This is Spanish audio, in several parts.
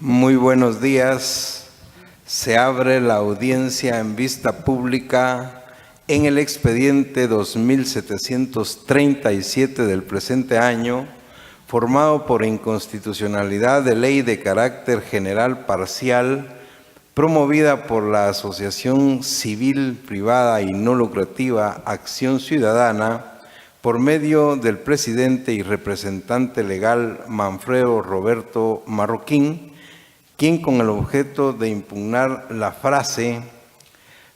Muy buenos días. Se abre la audiencia en vista pública en el expediente 2737 del presente año, formado por inconstitucionalidad de ley de carácter general parcial, promovida por la Asociación Civil Privada y No Lucrativa Acción Ciudadana, por medio del presidente y representante legal Manfredo Roberto Marroquín, quien con el objeto de impugnar la frase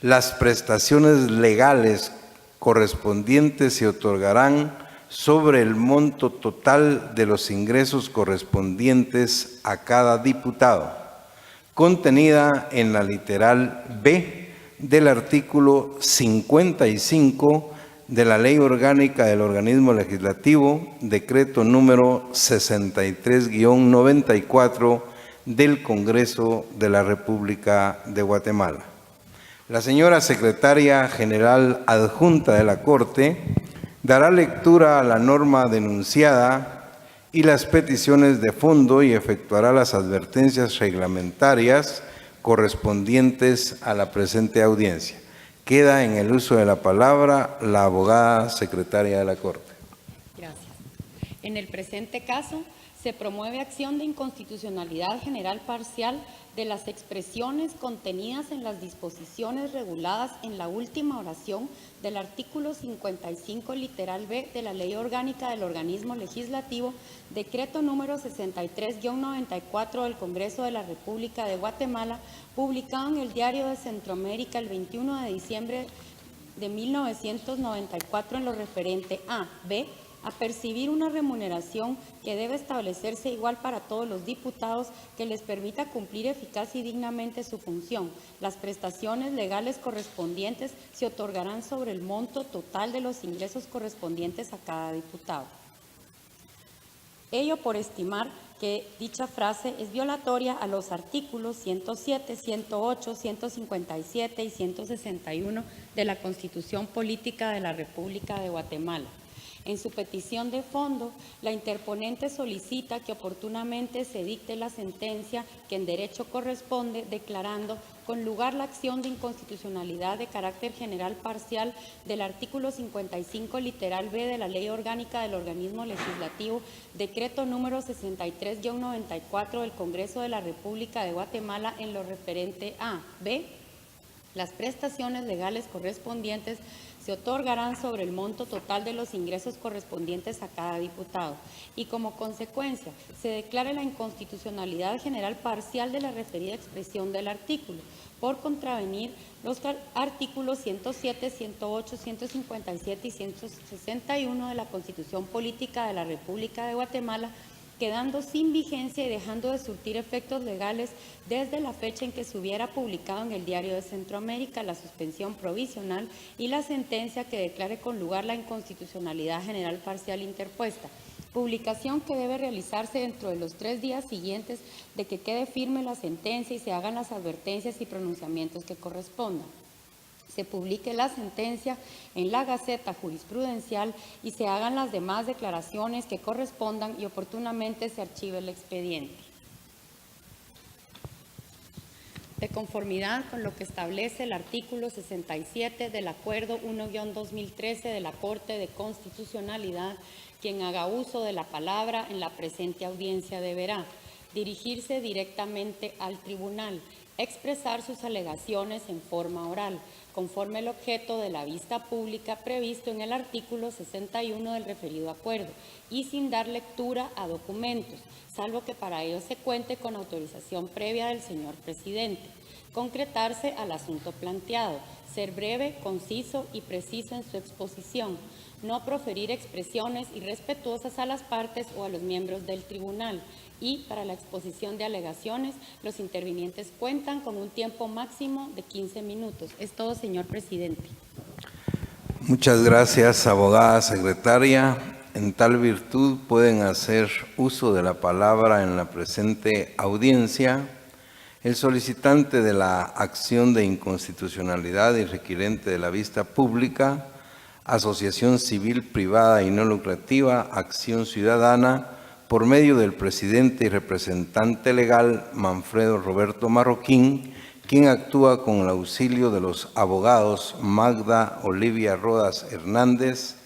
"las prestaciones legales correspondientes se otorgarán sobre el monto total de los ingresos correspondientes a cada diputado", contenida en la literal B del artículo 55 de la Ley Orgánica del Organismo Legislativo, decreto número 63-94 del Congreso de la República de Guatemala. La señora Secretaria General Adjunta de la Corte dará lectura a la norma denunciada y las peticiones de fondo y efectuará las advertencias reglamentarias correspondientes a la presente audiencia. Queda en el uso de la palabra la abogada secretaria de la Corte. Gracias. En el presente caso, se promueve acción de inconstitucionalidad general parcial de las expresiones contenidas en las disposiciones reguladas en la última oración del artículo 55 literal B de la Ley Orgánica del Organismo Legislativo, decreto número 63-94 del Congreso de la República de Guatemala, publicado en el Diario de Centroamérica el 21 de diciembre de 1994 en lo referente a B, a percibir una remuneración que debe establecerse igual para todos los diputados, que les permita cumplir eficaz y dignamente su función. Las prestaciones legales correspondientes se otorgarán sobre el monto total de los ingresos correspondientes a cada diputado. Ello por estimar que dicha frase es violatoria a los artículos 107, 108, 157 y 161 de la Constitución Política de la República de Guatemala. En su petición de fondo, la interponente solicita que oportunamente se dicte la sentencia que en derecho corresponde, declarando con lugar la acción de inconstitucionalidad de carácter general parcial del artículo 55 literal B de la Ley Orgánica del Organismo Legislativo, decreto número 63-94 del Congreso de la República de Guatemala en lo referente a B. Las prestaciones legales correspondientes se otorgarán sobre el monto total de los ingresos correspondientes a cada diputado y, como consecuencia, se declara la inconstitucionalidad general parcial de la referida expresión del artículo por contravenir los artículos 107, 108, 157 y 161 de la Constitución Política de la República de Guatemala, quedando sin vigencia y dejando de surtir efectos legales desde la fecha en que se hubiera publicado en el Diario de Centroamérica la suspensión provisional y la sentencia que declare con lugar la inconstitucionalidad general parcial interpuesta. Publicación que debe realizarse dentro de los 3 días siguientes de que quede firme la sentencia y se hagan las advertencias y pronunciamientos que correspondan. Se publique la sentencia en la Gaceta Jurisprudencial y se hagan las demás declaraciones que correspondan y oportunamente se archive el expediente. De conformidad con lo que establece el artículo 67 del Acuerdo 1-2013 de la Corte de Constitucionalidad, quien haga uso de la palabra en la presente audiencia deberá dirigirse directamente al tribunal, expresar sus alegaciones en forma oral, conforme al objeto de la vista pública previsto en el artículo 61 del referido acuerdo, y sin dar lectura a documentos, salvo que para ello se cuente con autorización previa del señor presidente. Concretarse al asunto planteado, ser breve, conciso y preciso en su exposición, no proferir expresiones irrespetuosas a las partes o a los miembros del tribunal, y para la exposición de alegaciones, los intervinientes cuentan con un tiempo máximo de 15 minutos. Es todo, señor presidente. Muchas gracias, abogada secretaria. En tal virtud pueden hacer uso de la palabra en la presente audiencia el solicitante de la acción de inconstitucionalidad y requirente de la vista pública, Asociación Civil Privada y No Lucrativa Acción Ciudadana, por medio del presidente y representante legal Manfredo Roberto Marroquín, quien actúa con el auxilio de los abogados Magda Olivia Rodas Hernández,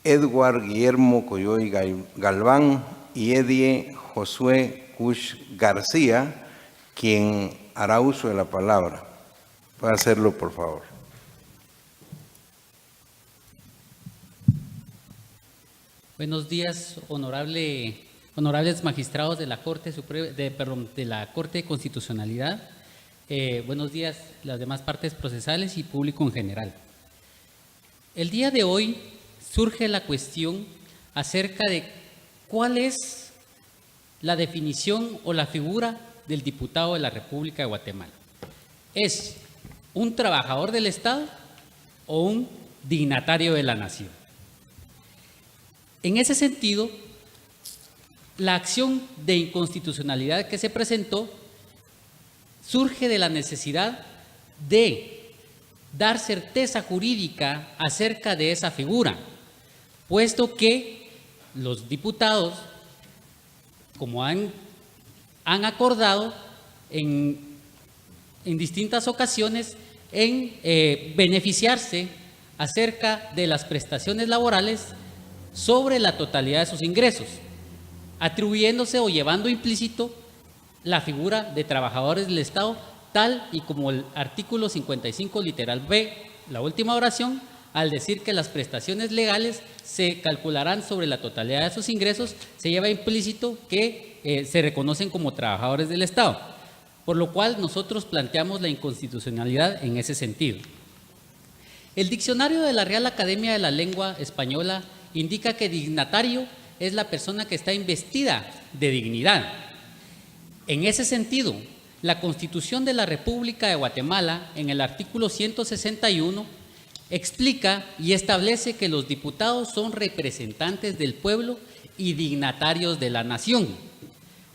Edward Guillermo Coyoy Galván y Edie Josué Cush García, quien hará uso de la palabra. Puede hacerlo, por favor. Buenos días, honorables magistrados de la Corte de la Corte de Constitucionalidad. Buenos días, las demás partes procesales y público en general. El día de hoy surge la cuestión acerca de cuál es la definición o la figura del diputado de la República de Guatemala. ¿Es un trabajador del Estado o un dignatario de la nación? En ese sentido, la acción de inconstitucionalidad que se presentó surge de la necesidad de dar certeza jurídica acerca de esa figura, puesto que los diputados, como han acordado en distintas ocasiones, en beneficiarse acerca de las prestaciones laborales sobre la totalidad de sus ingresos, atribuyéndose o llevando implícito la figura de trabajadores del Estado, tal y como el artículo 55 literal B, la última oración, al decir que las prestaciones legales se calcularán sobre la totalidad de sus ingresos, se lleva implícito que se reconocen como trabajadores del Estado, por lo cual nosotros planteamos la inconstitucionalidad en ese sentido. El diccionario de la Real Academia de la Lengua Española indica que dignatario es la persona que está investida de dignidad. En ese sentido, la Constitución de la República de Guatemala, en el artículo 161, explica y establece que los diputados son representantes del pueblo y dignatarios de la nación,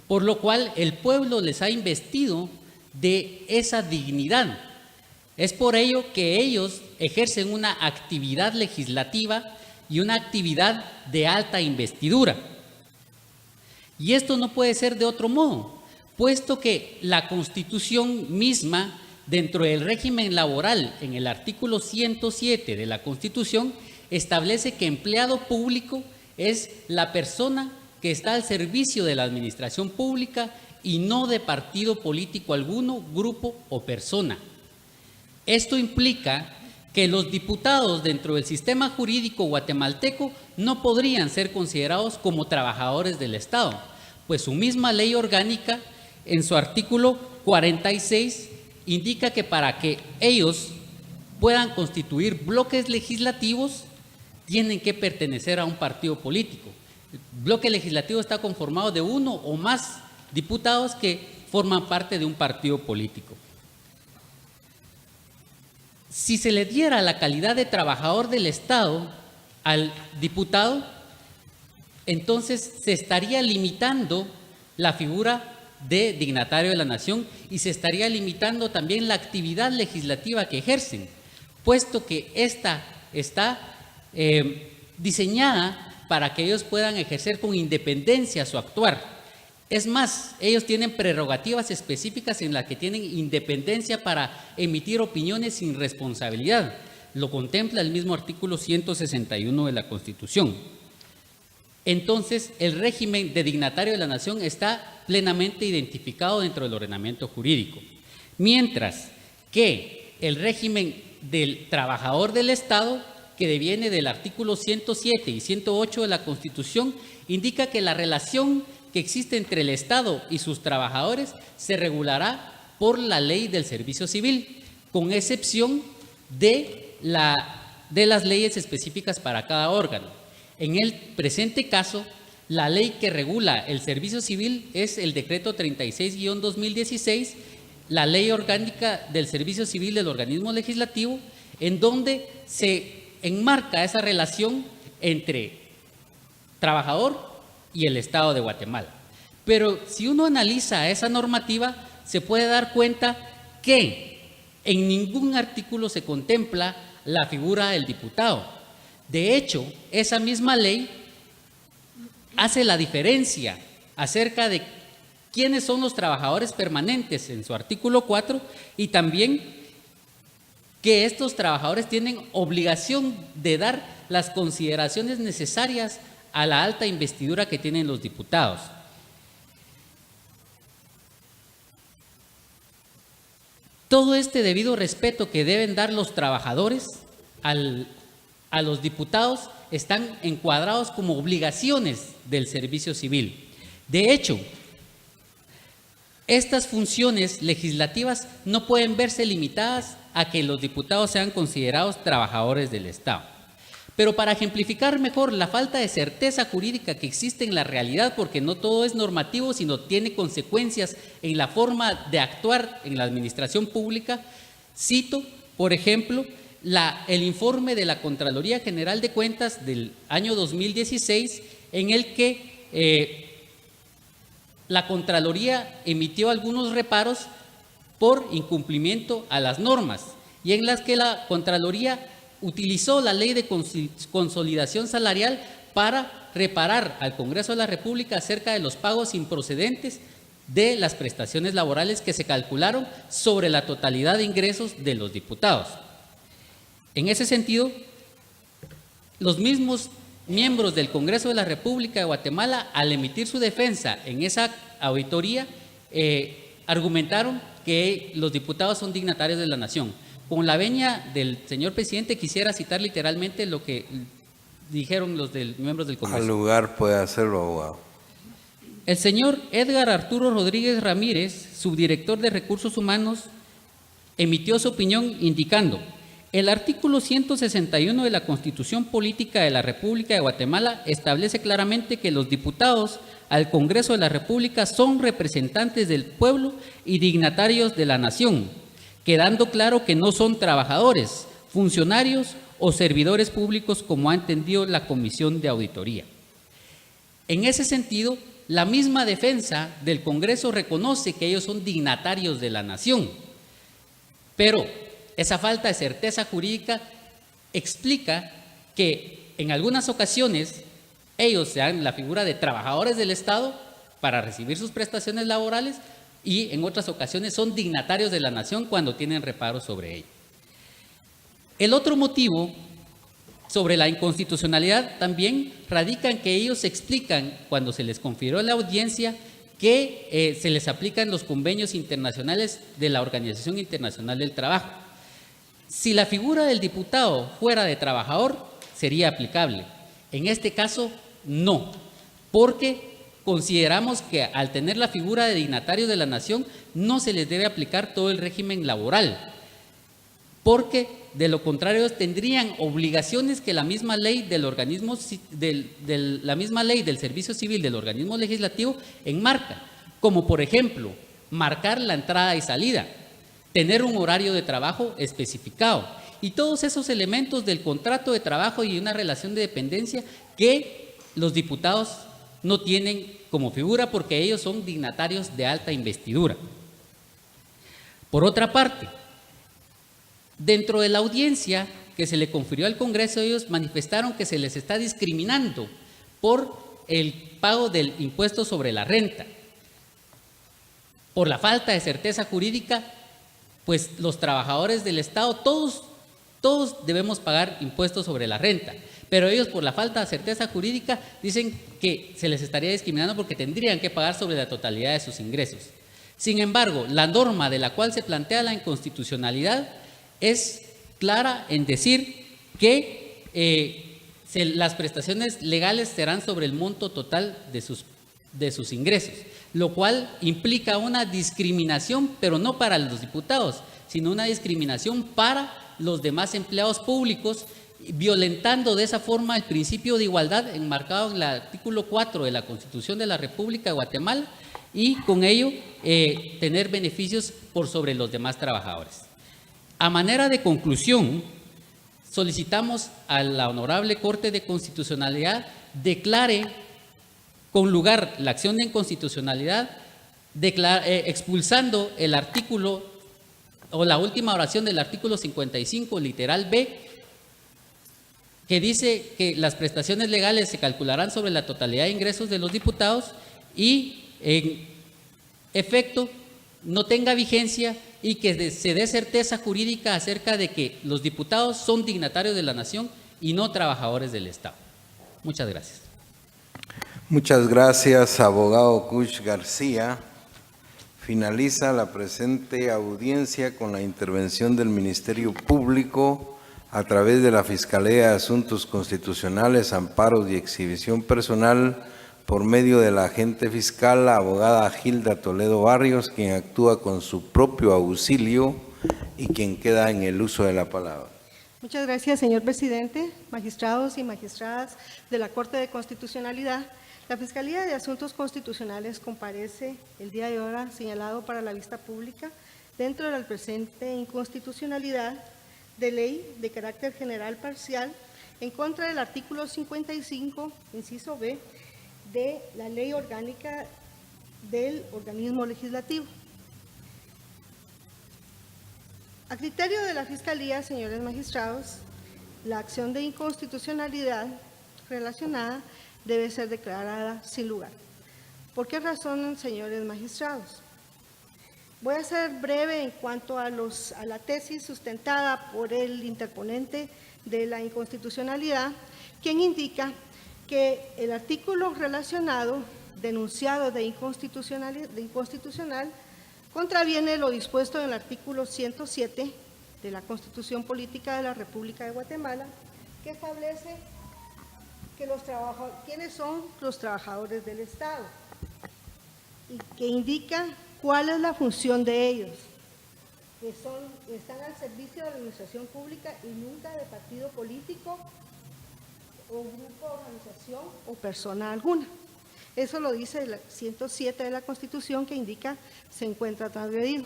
por lo cual el pueblo les ha investido de esa dignidad. Es por ello que ellos ejercen una actividad legislativa y una actividad de alta investidura. Y esto no puede ser de otro modo, puesto que la Constitución misma, dentro del régimen laboral, en el artículo 107 de la Constitución, establece que empleado público es la persona que está al servicio de la administración pública y no de partido político alguno, grupo o persona. Esto implica que los diputados dentro del sistema jurídico guatemalteco no podrían ser considerados como trabajadores del Estado, pues su misma ley orgánica, en su artículo 46, indica que para que ellos puedan constituir bloques legislativos, tienen que pertenecer a un partido político. El bloque legislativo está conformado de uno o más diputados que forman parte de un partido político. Si se le diera la calidad de trabajador del Estado al diputado, entonces se estaría limitando la figura de dignatario de la nación y se estaría limitando también la actividad legislativa que ejercen, puesto que esta está diseñada para que ellos puedan ejercer con independencia su actuar. Es más, ellos tienen prerrogativas específicas en las que tienen independencia para emitir opiniones sin responsabilidad. Lo contempla el mismo artículo 161 de la Constitución. Entonces, el régimen de dignatario de la nación está plenamente identificado dentro del ordenamiento jurídico. Mientras que el régimen del trabajador del Estado, que deviene del artículo 107 y 108 de la Constitución, indica que la relación que existe entre el Estado y sus trabajadores se regulará por la ley del servicio civil, con excepción de las leyes específicas para cada órgano. En el presente caso, la ley que regula el servicio civil es el decreto 36-2016, la ley orgánica del servicio civil del organismo legislativo, en donde se enmarca esa relación entre trabajador y el Estado de Guatemala. Pero si uno analiza esa normativa, se puede dar cuenta que en ningún artículo se contempla la figura del diputado. De hecho, esa misma ley hace la diferencia acerca de quiénes son los trabajadores permanentes en su artículo 4 y también que estos trabajadores tienen obligación de dar las consideraciones necesarias a la alta investidura que tienen los diputados. Todo este debido respeto que deben dar los trabajadores a los diputados están encuadrados como obligaciones del servicio civil. De hecho, estas funciones legislativas no pueden verse limitadas a que los diputados sean considerados trabajadores del Estado. Pero para ejemplificar mejor la falta de certeza jurídica que existe en la realidad, porque no todo es normativo, sino tiene consecuencias en la forma de actuar en la administración pública, cito, por ejemplo, el informe de la Contraloría General de Cuentas del año 2016, en el que la Contraloría emitió algunos reparos por incumplimiento a las normas y en las que la Contraloría utilizó la ley de consolidación salarial para reparar al Congreso de la República acerca de los pagos improcedentes de las prestaciones laborales que se calcularon sobre la totalidad de ingresos de los diputados. En ese sentido, los mismos miembros del Congreso de la República de Guatemala, al emitir su defensa en esa auditoría, argumentaron que los diputados son dignatarios de la nación. Con la venia del señor presidente, quisiera citar literalmente lo que dijeron los miembros del Congreso. Al lugar puede hacerlo, abogado. El señor Edgar Arturo Rodríguez Ramírez, subdirector de Recursos Humanos, emitió su opinión indicando: el artículo 161 de la Constitución Política de la República de Guatemala establece claramente que los diputados al Congreso de la República son representantes del pueblo y dignatarios de la nación, quedando claro que no son trabajadores, funcionarios o servidores públicos como ha entendido la Comisión de Auditoría. En ese sentido, la misma defensa del Congreso reconoce que ellos son dignatarios de la nación, pero esa falta de certeza jurídica explica que en algunas ocasiones ellos se dan la figura de trabajadores del Estado para recibir sus prestaciones laborales y en otras ocasiones son dignatarios de la nación cuando tienen reparos sobre ello. El otro motivo sobre la inconstitucionalidad también radica en que ellos explican, cuando se les confirió la audiencia, que se les aplican los convenios internacionales de la Organización Internacional del Trabajo. Si la figura del diputado fuera de trabajador, sería aplicable. En este caso, no, porque consideramos que al tener la figura de dignatarios de la nación, no se les debe aplicar todo el régimen laboral, porque de lo contrario tendrían obligaciones que la misma ley del organismo, la misma ley del servicio civil del organismo legislativo enmarca, como por ejemplo, marcar la entrada y salida, tener un horario de trabajo especificado y todos esos elementos del contrato de trabajo y una relación de dependencia que los diputados no tienen como figura porque ellos son dignatarios de alta investidura. Por otra parte, dentro de la audiencia que se le confirió al Congreso, ellos manifestaron que se les está discriminando por el pago del impuesto sobre la renta. Por la falta de certeza jurídica, pues los trabajadores del Estado, todos debemos pagar impuestos sobre la renta, pero ellos por la falta de certeza jurídica dicen que se les estaría discriminando porque tendrían que pagar sobre la totalidad de sus ingresos. Sin embargo, la norma de la cual se plantea la inconstitucionalidad es clara en decir que las prestaciones legales serán sobre el monto total de sus ingresos, lo cual implica una discriminación, pero no para los diputados, sino una discriminación para los demás empleados públicos, violentando de esa forma el principio de igualdad enmarcado en el artículo 4 de la Constitución de la República de Guatemala y con ello tener beneficios por sobre los demás trabajadores. A manera de conclusión, solicitamos a la Honorable Corte de Constitucionalidad declare con lugar la acción de inconstitucionalidad, expulsando el artículo o la última oración del artículo 55, literal B, que dice que las prestaciones legales se calcularán sobre la totalidad de ingresos de los diputados y en efecto no tenga vigencia y que se dé certeza jurídica acerca de que los diputados son dignatarios de la nación y no trabajadores del Estado. Muchas gracias. Muchas gracias, abogado Kush García. Finaliza la presente audiencia con la intervención del Ministerio Público a través de la Fiscalía de Asuntos Constitucionales, Amparos y Exhibición Personal por medio de la agente fiscal, la abogada Gilda Toledo Barrios, quien actúa con su propio auxilio y quien queda en el uso de la palabra. Muchas gracias, señor presidente, magistrados y magistradas de la Corte de Constitucionalidad. La Fiscalía de Asuntos Constitucionales comparece el día de hoy señalado para la vista pública dentro de la presente inconstitucionalidad de ley de carácter general parcial en contra del artículo 55, inciso B, de la Ley Orgánica del Organismo Legislativo. A criterio de la Fiscalía, señores magistrados, la acción de inconstitucionalidad relacionada debe ser declarada sin lugar. ¿Por qué razón, señores magistrados? Voy a ser breve en cuanto a la tesis sustentada por el interponente de la inconstitucionalidad, quien indica que el artículo relacionado, denunciado de inconstitucional, contraviene lo dispuesto en el artículo 107 de la Constitución Política de la República de Guatemala, que establece que quiénes son los trabajadores del Estado y que indica cuál es la función de ellos, que están al servicio de la administración pública y nunca de partido político o grupo, organización o persona alguna. Eso lo dice el 107 de la Constitución, que indica se encuentra transgredido.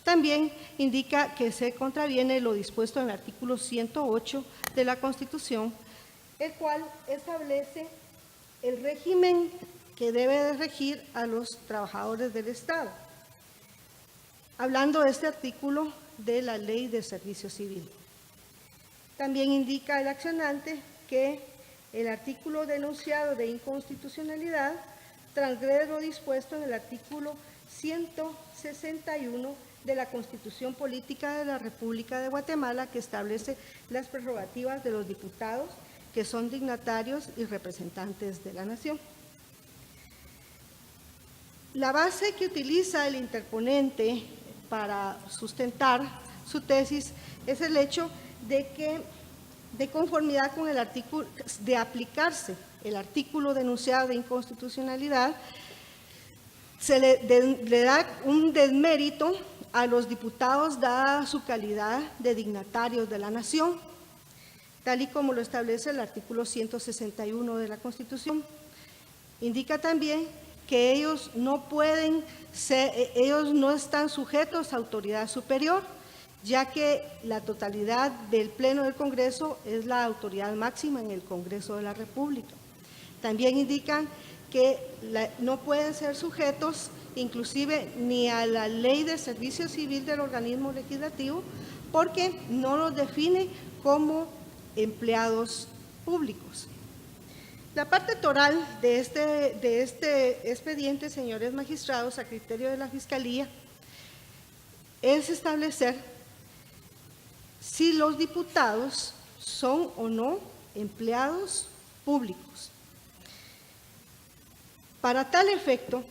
También indica que se contraviene lo dispuesto en el artículo 108 de la Constitución, el cual establece el régimen que debe de regir a los trabajadores del Estado, hablando de este artículo de la Ley de Servicio Civil. También indica el accionante que el artículo denunciado de inconstitucionalidad transgrede lo dispuesto en el artículo 161 de la Constitución Política de la República de Guatemala, que establece las prerrogativas de los diputados, que son dignatarios y representantes de la nación. La base que utiliza el interponente para sustentar su tesis es el hecho de que, de conformidad con el artículo, de aplicarse el artículo denunciado de inconstitucionalidad, se le da un desmérito a los diputados dada su calidad de dignatarios de la nación, tal y como lo establece el artículo 161 de la Constitución. Indica también que ellos no están sujetos a autoridad superior, ya que la totalidad del Pleno del Congreso es la autoridad máxima en el Congreso de la República. También indican que no pueden ser sujetos inclusive ni a la Ley de Servicio Civil del organismo legislativo, porque no los define como empleados públicos. La parte toral de este expediente, señores magistrados, a criterio de la Fiscalía, es establecer si los diputados son o no empleados públicos. Para tal efecto,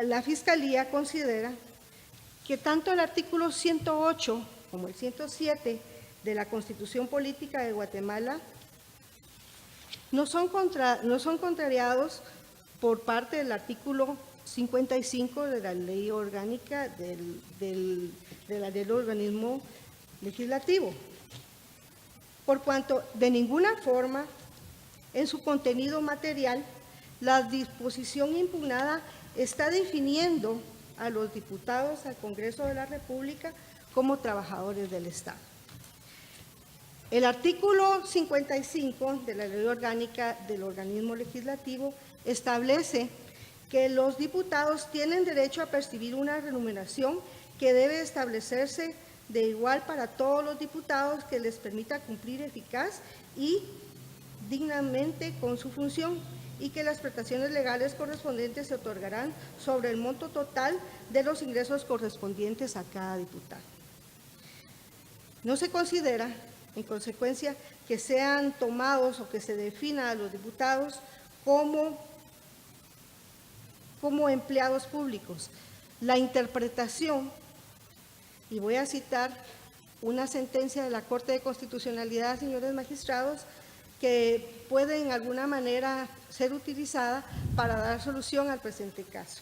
la Fiscalía considera que tanto el artículo 108 como el 107 de la Constitución Política de Guatemala no son contrariados por parte del artículo 55 de la Ley Orgánica del Organismo Legislativo, por cuanto de ninguna forma en su contenido material la disposición impugnada está definiendo a los diputados al Congreso de la República como trabajadores del Estado. El artículo 55 de la Ley Orgánica del Organismo Legislativo establece que los diputados tienen derecho a percibir una remuneración que debe establecerse de igual para todos los diputados que les permita cumplir eficaz y dignamente con su función, y que las prestaciones legales correspondientes se otorgarán sobre el monto total de los ingresos correspondientes a cada diputado. No se considera, en consecuencia, que sean tomados o que se defina a los diputados como empleados públicos. La interpretación, y voy a citar una sentencia de la Corte de Constitucionalidad, señores magistrados, que puede en alguna manera ser utilizada para dar solución al presente caso.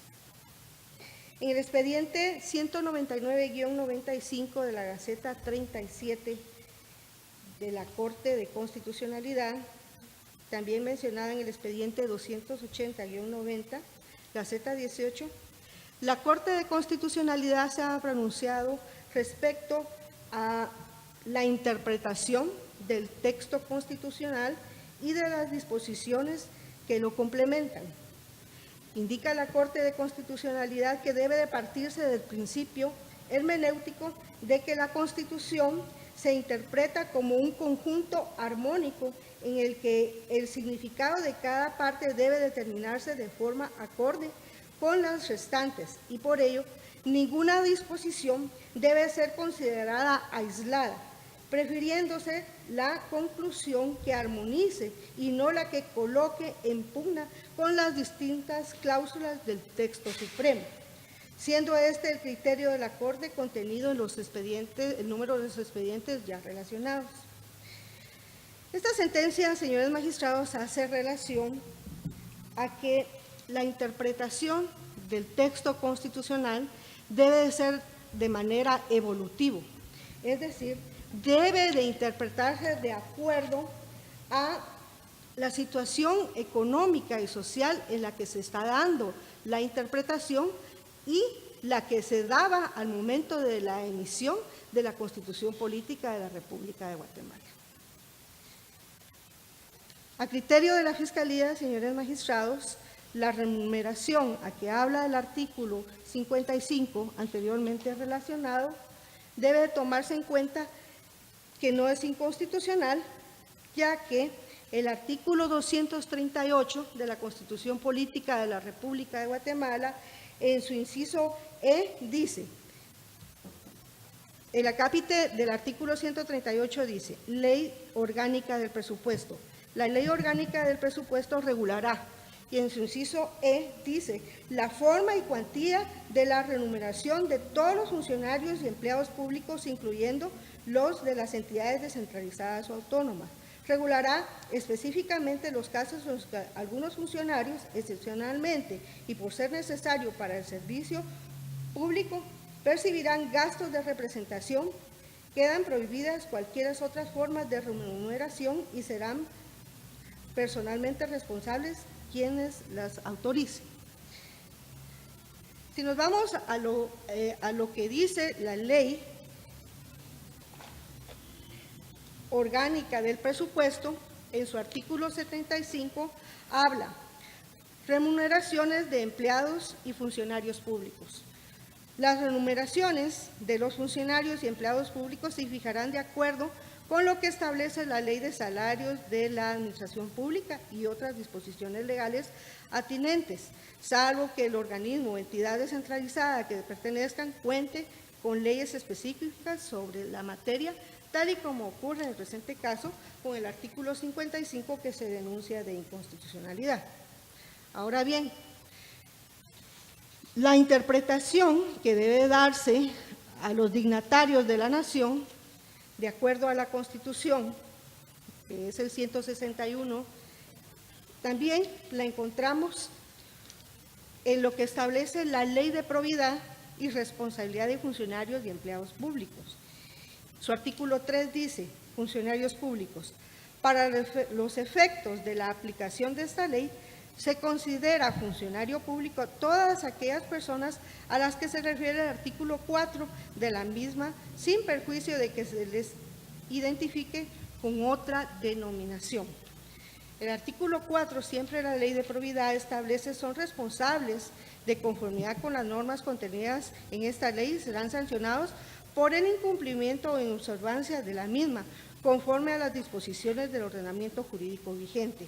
En el expediente 199-95 de la Gaceta 37 de la Corte de Constitucionalidad, también mencionada en el expediente 280-90, Gaceta 18, la Corte de Constitucionalidad se ha pronunciado respecto a la interpretación del texto constitucional y de las disposiciones que lo complementan. Indica la Corte de Constitucionalidad que debe de partirse del principio hermenéutico de que la Constitución se interpreta como un conjunto armónico en el que el significado de cada parte debe determinarse de forma acorde con las restantes, y por ello ninguna disposición debe ser considerada aislada, prefiriéndose la conclusión que armonice y no la que coloque en pugna con las distintas cláusulas del texto supremo, siendo este el criterio de la Corte contenido en los expedientes, el número de los expedientes ya relacionados. Esta sentencia, señores magistrados, hace relación a que la interpretación del texto constitucional debe de ser de manera evolutiva, es decir, debe de interpretarse de acuerdo a la situación económica y social en la que se está dando la interpretación y la que se daba al momento de la emisión de la Constitución Política de la República de Guatemala. A criterio de la Fiscalía, señores magistrados, la remuneración a que habla el artículo 55 anteriormente relacionado debe de tomarse en cuenta que no es inconstitucional, ya que el artículo 238 de la Constitución Política de la República de Guatemala, en su inciso E, dice, el acápite del artículo 138 dice, Ley Orgánica del Presupuesto. La Ley Orgánica del Presupuesto regulará, y en su inciso E dice, la forma y cuantía de la remuneración de todos los funcionarios y empleados públicos, incluyendo los de las entidades descentralizadas o autónomas. Regulará específicamente los casos en los que algunos funcionarios, excepcionalmente y por ser necesario para el servicio público, percibirán gastos de representación, quedan prohibidas cualquier otras formas de remuneración y serán personalmente responsables quienes las autoricen. Si nos vamos a lo que dice la Ley Orgánica del Presupuesto, en su artículo 75, habla remuneraciones de empleados y funcionarios públicos. Las remuneraciones de los funcionarios y empleados públicos se fijarán de acuerdo con lo que establece la Ley de Salarios de la Administración Pública y otras disposiciones legales atinentes, salvo que el organismo o entidad descentralizada que pertenezcan cuente con leyes específicas sobre la materia, tal y como ocurre en el presente caso con el artículo 55 que se denuncia de inconstitucionalidad. Ahora bien, la interpretación que debe darse a los dignatarios de la nación, de acuerdo a la Constitución, que es el 161, también la encontramos en lo que establece la Ley de Probidad y Responsabilidad de Funcionarios y Empleados Públicos. Su artículo 3 dice, funcionarios públicos, para los efectos de la aplicación de esta ley, se considera funcionario público todas aquellas personas a las que se refiere el artículo 4 de la misma, sin perjuicio de que se les identifique con otra denominación. El artículo 4, siempre la Ley de Probidad establece son responsables de conformidad con las normas contenidas en esta ley y serán sancionados por el incumplimiento o inobservancia de la misma, conforme a las disposiciones del ordenamiento jurídico vigente.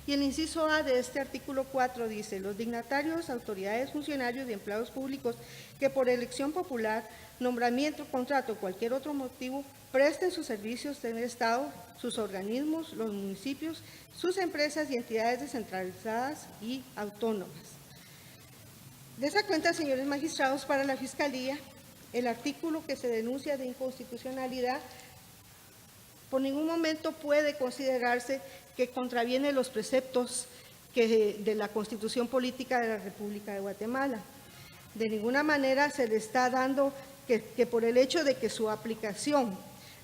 Y el inciso A de este artículo 4 dice: los dignatarios, autoridades, funcionarios y empleados públicos que por elección popular, nombramiento, contrato o cualquier otro motivo presten sus servicios en el Estado, sus organismos, los municipios, sus empresas y entidades descentralizadas y autónomas. De esa cuenta, señores magistrados, para la Fiscalía, el artículo que se denuncia de inconstitucionalidad por ningún momento puede considerarse que contraviene los preceptos de la Constitución Política de la República de Guatemala. De ninguna manera se le está dando que por el hecho de que su aplicación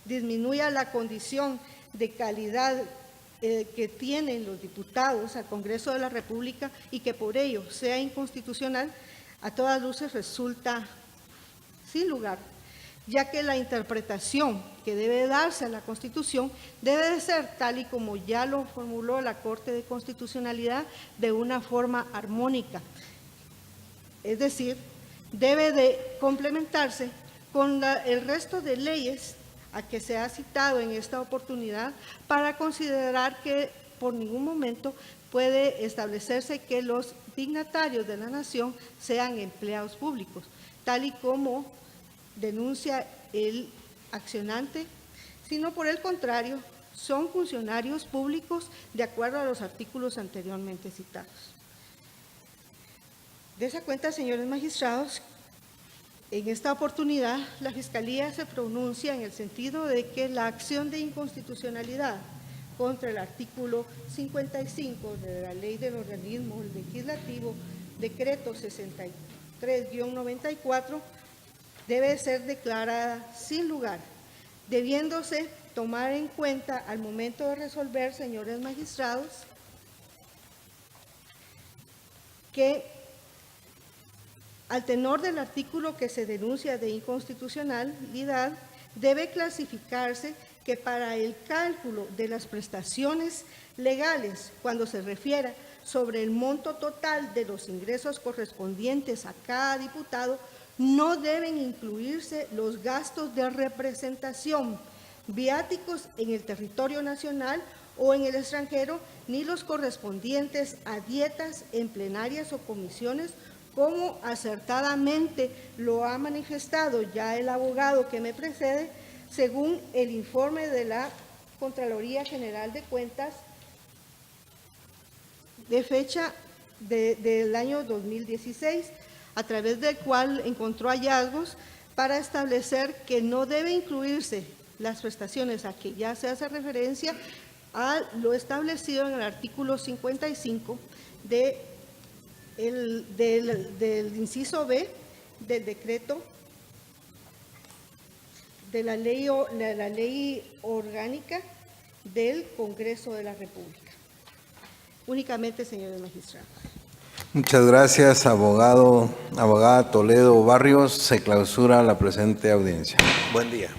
disminuya la condición de calidad que tienen los diputados al Congreso de la República y que por ello sea inconstitucional, a todas luces resulta sin lugar, ya que la interpretación que debe darse a la Constitución debe de ser tal y como ya lo formuló la Corte de Constitucionalidad, de una forma armónica. Es decir, debe de complementarse con el resto de leyes a que se ha citado en esta oportunidad, para considerar que por ningún momento puede establecerse que los dignatarios de la nación sean empleados públicos, tal y como denuncia el accionante, sino por el contrario, son funcionarios públicos de acuerdo a los artículos anteriormente citados. De esa cuenta, señores magistrados, en esta oportunidad la Fiscalía se pronuncia en el sentido de que la acción de inconstitucionalidad contra el artículo 55 de la Ley del Organismo Legislativo, decreto 63-94, debe ser declarada sin lugar, debiéndose tomar en cuenta al momento de resolver, señores magistrados, que al tenor del artículo que se denuncia de inconstitucionalidad, debe clasificarse que para el cálculo de las prestaciones legales, cuando se refiera sobre el monto total de los ingresos correspondientes a cada diputado, no deben incluirse los gastos de representación, viáticos en el territorio nacional o en el extranjero, ni los correspondientes a dietas en plenarias o comisiones, como acertadamente lo ha manifestado ya el abogado que me precede, según el informe de la Contraloría General de Cuentas de fecha del año 2016, a través del cual encontró hallazgos para establecer que no debe incluirse las prestaciones a que ya se hace referencia a lo establecido en el artículo 55 del inciso B del decreto de la ley orgánica del Congreso de la República. Únicamente, señores magistrados. Muchas gracias, abogada Toledo Barrios. Se clausura la presente audiencia. Buen día.